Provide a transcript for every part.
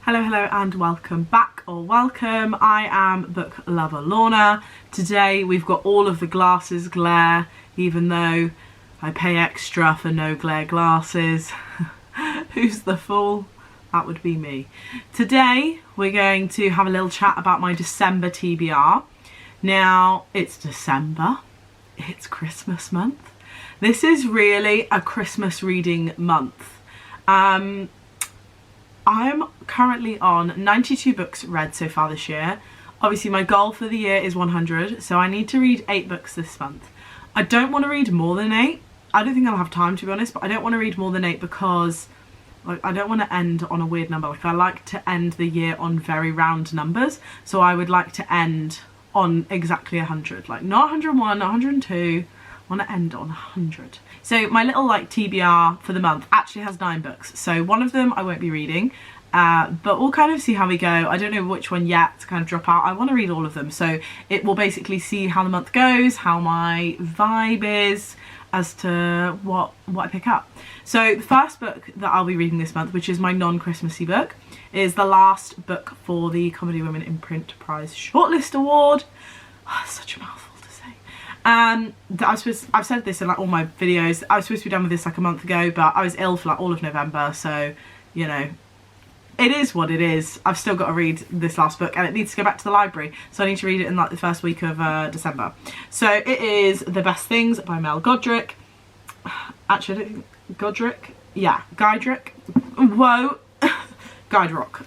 Hello and welcome back, or welcome. I am book lover Lorna. Today we've got all of the glasses glare, even though I pay extra for no glare glasses. Who's the fool? That would be me. Today we're going to have a little chat about my December TBR. Now it's December, it's Christmas month. This is really a Christmas reading month. I'm currently on 92 books read so far this year. Obviously my goal for the year is 100, so I need to read 8 books this month. I don't want to read more than 8. I don't think I'll have time, to be honest, but I don't want to read more than 8 because I don't want to end on a weird number. I like to end the year on very round numbers, so I would like to end on exactly 100. Like not 101, not 102. I want to end on 100. So my little TBR for the month actually has 9 books. So one of them I won't be reading, but we'll kind of see how we go. I don't know which one yet to kind of drop out. I want to read all of them. So it will basically see how the month goes, how my vibe is as to what I pick up. So the first book that I'll be reading this month, which is my non-Christmassy book, is the last book for the Comedy Women in Print Prize Shortlist Award. Oh, such a mouthful. I've said this in all my videos. I was supposed to be done with this a month ago, but I was ill for all of November, so you know, it is what it is. I've still got to read this last book and it needs to go back to the library, so I need to read it in the first week of December. So it is The Best Things by Mel Godric. Actually, Godric? Yeah, Guidrick. Whoa. Guidrock.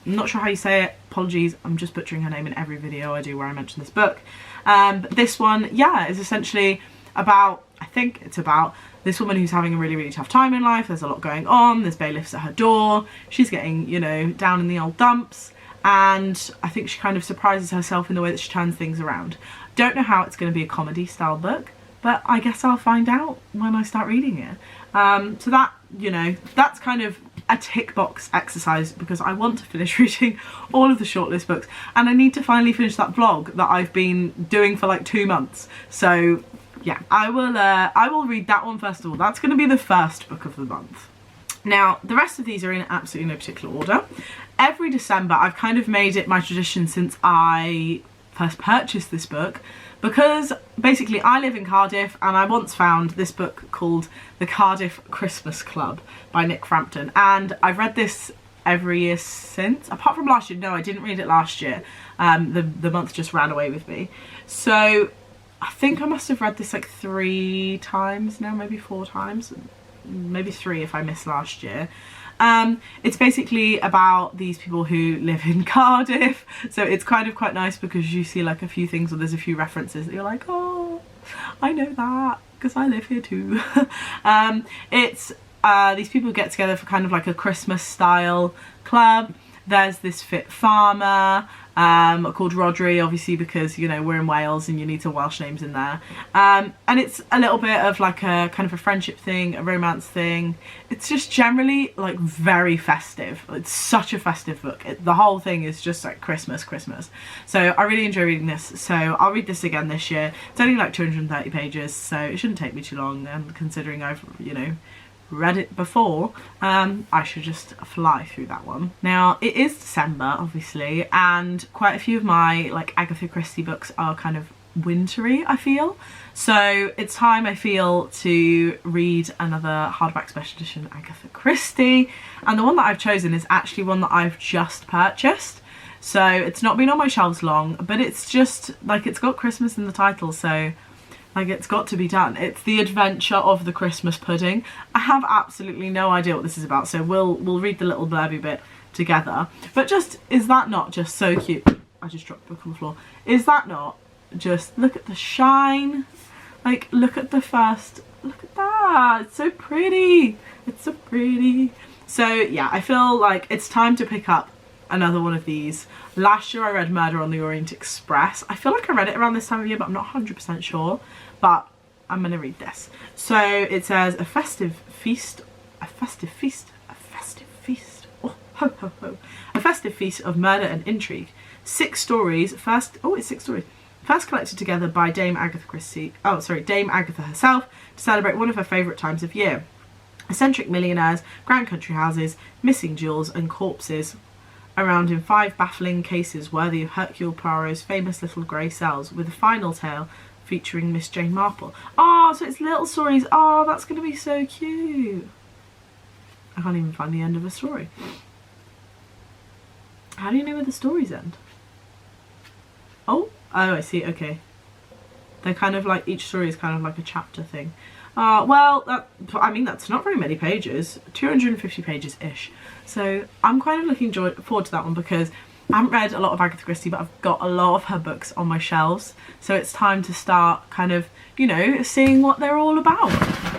I'm not sure how you say it. Apologies, I'm just butchering her name in every video I do where I mention this book. But this one, yeah, is essentially about, I think it's about this woman who's having a really tough time in life. There's a lot going on. There's bailiffs at her door. She's getting, you know, down in the old dumps. And I think she kind of surprises herself in the way that she turns things around. Don't know how it's going to be a comedy style book, but I guess I'll find out when I start reading it. So that, you know, that's kind of a tick box exercise because I want to finish reading all of the shortlist books and I need to finally finish that vlog that I've been doing for like 2 months. So yeah, I will read that one first of all. That's going to be the first book of the month. Now the rest of these are in absolutely no particular order. Every December I've kind of made it my tradition since I first purchased this book, because basically I live in Cardiff and I once found this book called The Cardiff Christmas Club by Nick Frampton, and I've read this every year since, apart from last year. No, I didn't read it last year. The month just ran away with me. So I think I must have read this like 3 times now, maybe 4 times, maybe 3 if I missed last year. It's basically about these people who live in Cardiff, so it's kind of quite nice because you see like a few things, or there's a few references that you're like, oh, I know that because I live here too. It's these people get together for kind of like a Christmas style club. There's this fit farmer called Rodri, obviously because, you know, we're in Wales and you need some Welsh names in there. And it's a little bit of like a kind of a friendship thing, a romance thing. It's just generally like very festive. It's such a festive book. The whole thing is just like Christmas. So I really enjoy reading this. So I'll read this again this year. It's only like 230 pages, so it shouldn't take me too long. And considering I've, you know, read it before, I should just fly through that one. Now it is December obviously, and quite a few of my like Agatha Christie books are kind of wintry, I feel, so it's time, I feel, to read another hardback special edition Agatha Christie, and the one that I've chosen is actually one that I've just purchased. So it's not been on my shelves long, but it's just like, it's got Christmas in the title, so like it's got to be done. It's The Adventure of the Christmas Pudding. I have absolutely no idea what this is about, so we'll read the little blurby bit together. But just, is that not just so cute? I just dropped the book on the floor. Is that not just, look at the shine, like look at the first, look at that, it's so pretty, it's so pretty. So yeah, I feel like it's time to pick up another one of these. Last year I read Murder on the Orient Express. I feel like I read it around this time of year, but I'm not 100% sure, but I'm gonna read this. So it says, a festive feast, oh, ho ho ho, a festive feast of murder and intrigue. 6 stories, it's 6 stories, first collected together by Dame Agatha herself to celebrate one of her favourite times of year. Eccentric millionaires, grand country houses, missing jewels and corpses around in 5 baffling cases worthy of Hercule Poirot's famous little grey cells, with a final tale featuring Miss Jane Marple. Oh, so it's little stories. Oh, that's going to be so cute. I can't even find the end of a story. How do you know where the stories end? Oh, I see, okay. They're kind of like, each story is kind of like a chapter thing. Well, I mean, that's not very many pages. 250 pages-ish. So I'm kind of looking forward to that one, because I haven't read a lot of Agatha Christie, but I've got a lot of her books on my shelves. So it's time to start kind of, you know, seeing what they're all about.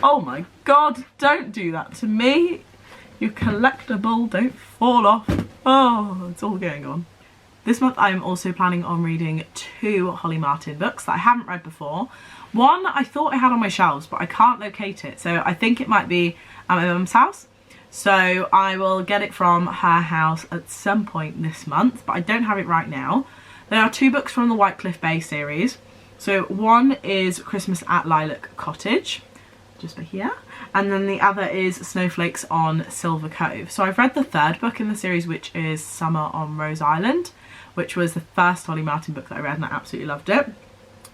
Oh my God, don't do that to me. You collectible, don't fall off. Oh, it's all going on. This month I'm also planning on reading 2 Holly Martin books that I haven't read before. One I thought I had on my shelves, but I can't locate it. So I think it might be at my mum's house. So I will get it from her house at some point this month, but I don't have it right now. There are 2 books from the Whitecliffe Bay series. So one is Christmas at Lilac Cottage, just by here. And then the other is Snowflakes on Silver Cove. So I've read the 3rd book in the series, which is Summer on Rose Island, which was the first Holly Martin book that I read, and I absolutely loved it.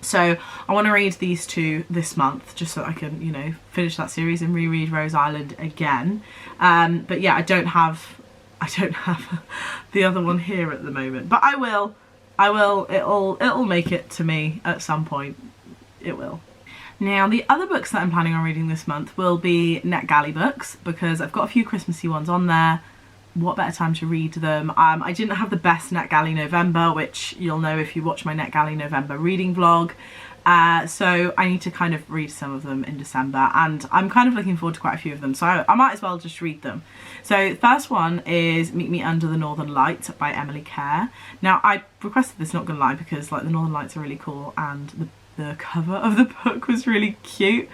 So I want to read these 2 this month, just so I can, you know, finish that series and reread Rose Island again. But yeah, I don't have the other one here at the moment, but I will, it'll make it to me at some point. It will. Now, the other books that I'm planning on reading this month will be NetGalley books, because I've got a few Christmassy ones on there. What better time to read them? I didn't have the best NetGalley November, which you'll know if you watch my NetGalley November reading vlog. So I need to kind of read some of them in December, and I'm kind of looking forward to quite a few of them, so I might as well just read them. So the first one is Meet Me Under the Northern Lights by Emily Kerr. Now, I requested this, not gonna lie, because like the Northern Lights are really cool, and the cover of the book was really cute.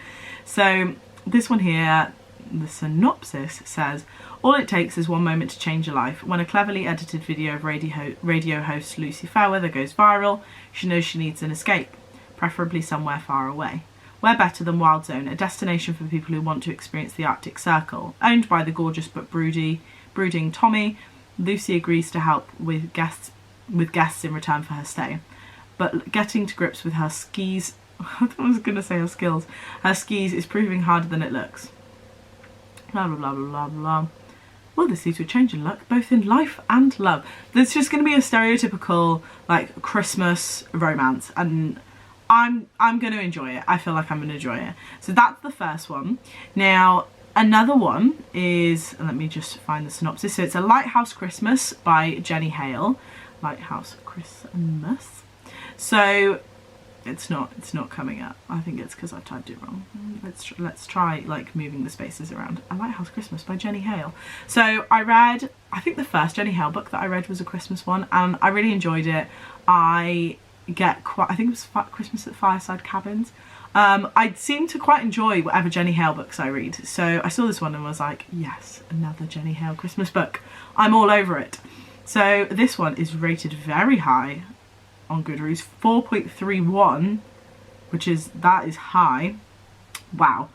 So this one here, the synopsis says, all it takes is one moment to change a life. When a cleverly edited video of radio host Lucy Fairweather goes viral, she knows she needs an escape, preferably somewhere far away. Where better than Wild Zone, a destination for people who want to experience the Arctic Circle. Owned by the gorgeous but brooding Tommy, Lucy agrees to help with guests in return for her stay. But getting to grips with her skis, I was going to say her skills, her skis is proving harder than it looks. Blah, blah, blah, blah, blah, blah. Will this lead to a change in luck, both in life and love? There's just going to be a stereotypical, like, Christmas romance, and I'm going to enjoy it. I feel like I'm going to enjoy it. So that's the first one. Now, another one is, let me just find the synopsis. So it's a Lighthouse Christmas by Jenny Hale. Lighthouse Christmas. So it's not coming up. I think it's because I typed it wrong. Let's try like moving the spaces around. A Lighthouse Christmas by Jenny Hale. So I read, I think the first Jenny Hale book that I read was a Christmas one, and I really enjoyed it. I think it was Christmas at Fireside Cabins. I seem to quite enjoy whatever Jenny Hale books I read. So I saw this one and was like, yes, another Jenny Hale Christmas book. I'm all over it. So this one is rated very high on Goodreads, 4.31, that is high. Wow,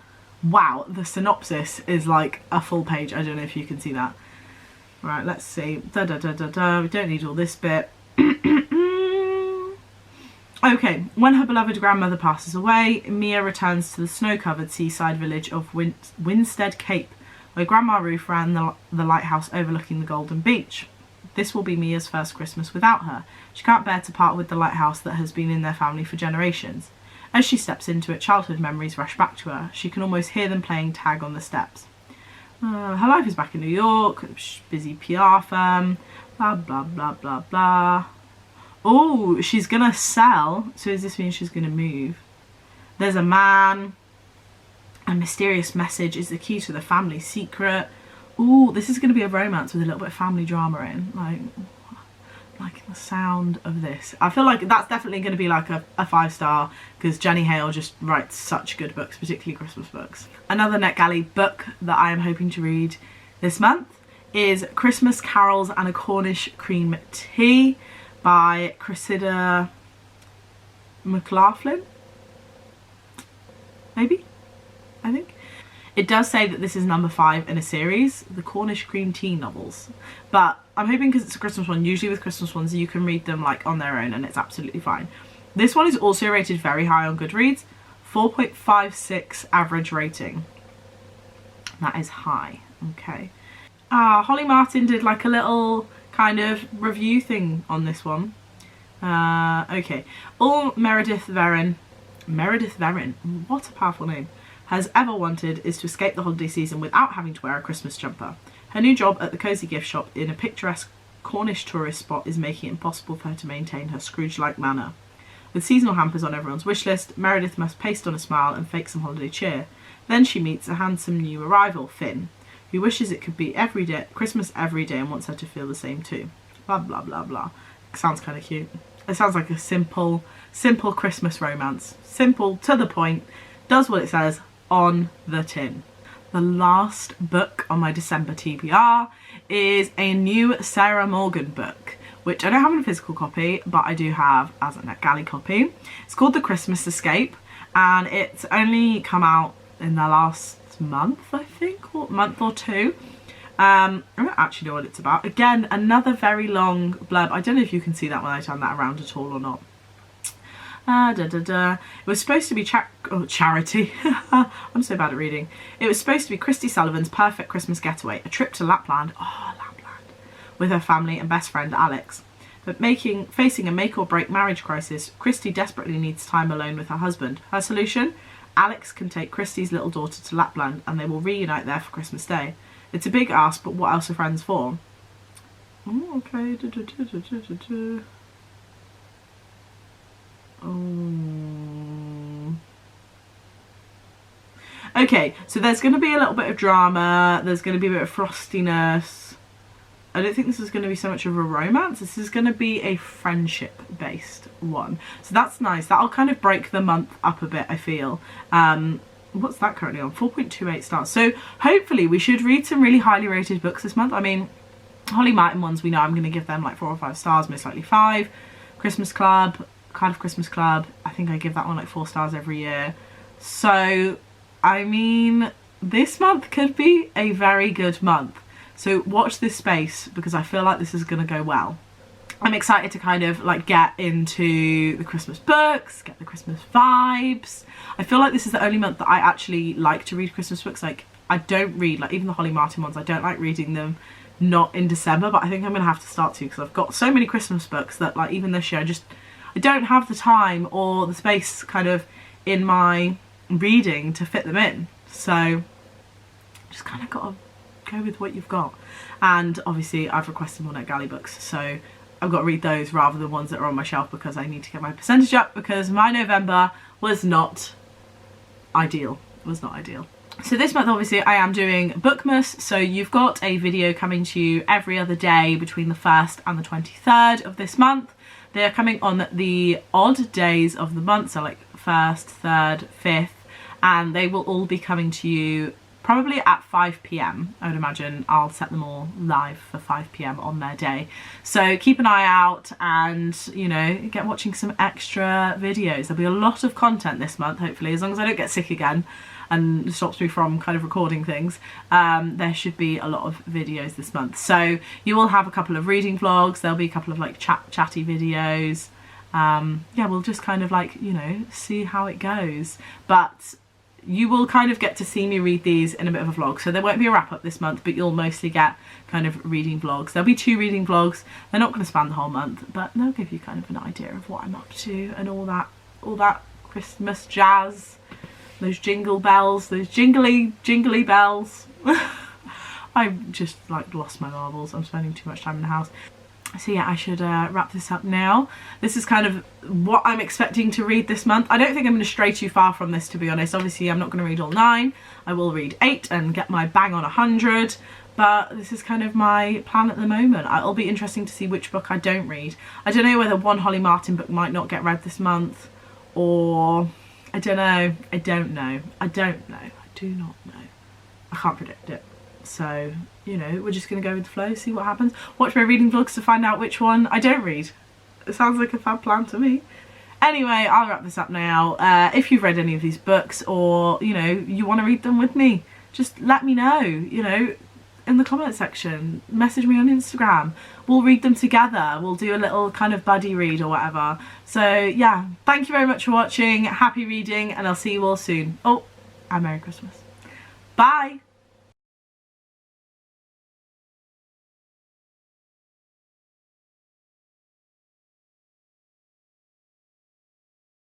the synopsis is like a full page. I don't know if you can see that. Right, let's see. We don't need all this bit. Okay, when her beloved grandmother passes away, Mia returns to the snow-covered seaside village of Winstead Cape, where Grandma Ruth ran the lighthouse overlooking the Golden Beach. This will be Mia's first Christmas without her. She can't bear to part with the lighthouse that has been in their family for generations. As she steps into it, childhood memories rush back to her. She can almost hear them playing tag on the steps. Her life is back in New York, busy PR firm, blah, blah, blah, blah, blah. Oh, she's gonna sell. So does this mean she's gonna move? There's a man. A mysterious message is the key to the family secret. Ooh, this is going to be a romance with a little bit of family drama in. Like the sound of this. I feel like that's definitely going to be like a 5-star, because Jenny Hale just writes such good books, particularly Christmas books. Another NetGalley book that I am hoping to read this month is Christmas Carols and a Cornish Cream Tea by Cressida McLaughlin. Maybe? I think. It does say that this is number 5 in a series, the Cornish cream tea novels. But I'm hoping because it's a Christmas one, usually with Christmas ones you can read them like on their own and it's absolutely fine. This one is also rated very high on Goodreads, 4.56 average rating. That is high, okay. Holly Martin did like a little kind of review thing on this one. Okay. All Meredith Varen, what a powerful name, has ever wanted is to escape the holiday season without having to wear a Christmas jumper. Her new job at the cosy gift shop in a picturesque Cornish tourist spot is making it impossible for her to maintain her Scrooge-like manner. With seasonal hampers on everyone's wish list, Meredith must paste on a smile and fake some holiday cheer. Then she meets a handsome new arrival, Finn, who wishes it could be every day, Christmas every day, and wants her to feel the same too. Blah blah blah blah. It sounds kind of cute. It sounds like a simple Christmas romance. Simple, to the point, does what it says on the tin. The last book on my December TBR is a new Sarah Morgan book, which I don't have in a physical copy, but I do have as a NetGalley copy. It's called The Christmas Escape, and it's only come out in the last month, I think, or month or two. I don't actually know what it's about. Again, another very long blurb. I don't know if you can see that when I turn that around at all or not. It was supposed to be charity. I'm so bad at reading. It was supposed to be Christy Sullivan's perfect Christmas getaway, a trip to Lapland. Oh, Lapland. With her family and best friend Alex. But facing a make or break marriage crisis, Christy desperately needs time alone with her husband. Her solution? Alex can take Christy's little daughter to Lapland and they will reunite there for Christmas Day. It's a big ask, but what else are friends for? Oh, okay. Okay, so there's going to be a little bit of drama, there's going to be a bit of frostiness. I don't think this is going to be so much of a romance, this is going to be a friendship based one. So that's nice, that'll kind of break the month up a bit, I feel. What's that currently on? 4.28 stars. So hopefully we should read some really highly rated books this month. I mean, Holly Martin ones we know I'm going to give them like 4 or 5 stars, most likely 5. Christmas Club, Cardiff Christmas Club, I think I give that one like 4 stars every year. So, I mean, this month could be a very good month. So watch this space because I feel like this is going to go well. I'm excited to kind of like get into the Christmas books, get the Christmas vibes. I feel like this is the only month that I actually like to read Christmas books. Like, I don't read, like even the Holly Martin ones, I don't like reading them not in December, but I think I'm going to have to start to because I've got so many Christmas books that like even this year I don't have the time or the space kind of in my reading to fit them in. So just kind of got to go with what you've got. And obviously I've requested more NetGalley books, so I've got to read those rather than ones that are on my shelf because I need to get my percentage up because my November was not ideal. So this month obviously I am doing Bookmas, so you've got a video coming to you every other day between the 1st and the 23rd of this month. They are coming on the odd days of the month, so like 1st, 3rd, 5th, and they will all be coming to you probably at 5 PM. I would imagine I'll set them all live for 5 PM on their day. So keep an eye out and, you know, get watching some extra videos. There'll be a lot of content this month, hopefully, as long as I don't get sick again and it stops me from kind of recording things. There should be a lot of videos this month. So you will have a couple of reading vlogs, there'll be a couple of like chatty videos. Yeah, we'll just kind of like, you know, see how it goes. But you will kind of get to see me read these in a bit of a vlog. So there won't be a wrap up this month, but you'll mostly get kind of reading vlogs. There'll be 2 reading vlogs. They're not going to span the whole month, but they'll give you kind of an idea of what I'm up to and all that Christmas jazz. Those jingle bells, those jingly bells. I've just like lost my marbles. I'm spending too much time in the house. So yeah, I should wrap this up now. This is kind of what I'm expecting to read this month. I don't think I'm going to stray too far from this, to be honest. Obviously, I'm not going to read all 9. I will read 8 and get my bang on 100. But this is kind of my plan at the moment. It'll be interesting to see which book I don't read. I don't know whether one Holly Martin book might not get read this month, or I don't know. I do not know. I can't predict it. So, you know, we're just going to go with the flow, see what happens. Watch my reading vlogs to find out which one I don't read. It sounds like a fab plan to me. Anyway, I'll wrap this up now. If you've read any of these books or, you know, you want to read them with me, just let me know, you know, in the comment section. Message me on Instagram. We'll read them together. We'll do a little kind of buddy read or whatever. So yeah, thank you very much for watching. Happy reading, and I'll see you all soon. Oh, and Merry Christmas. Bye.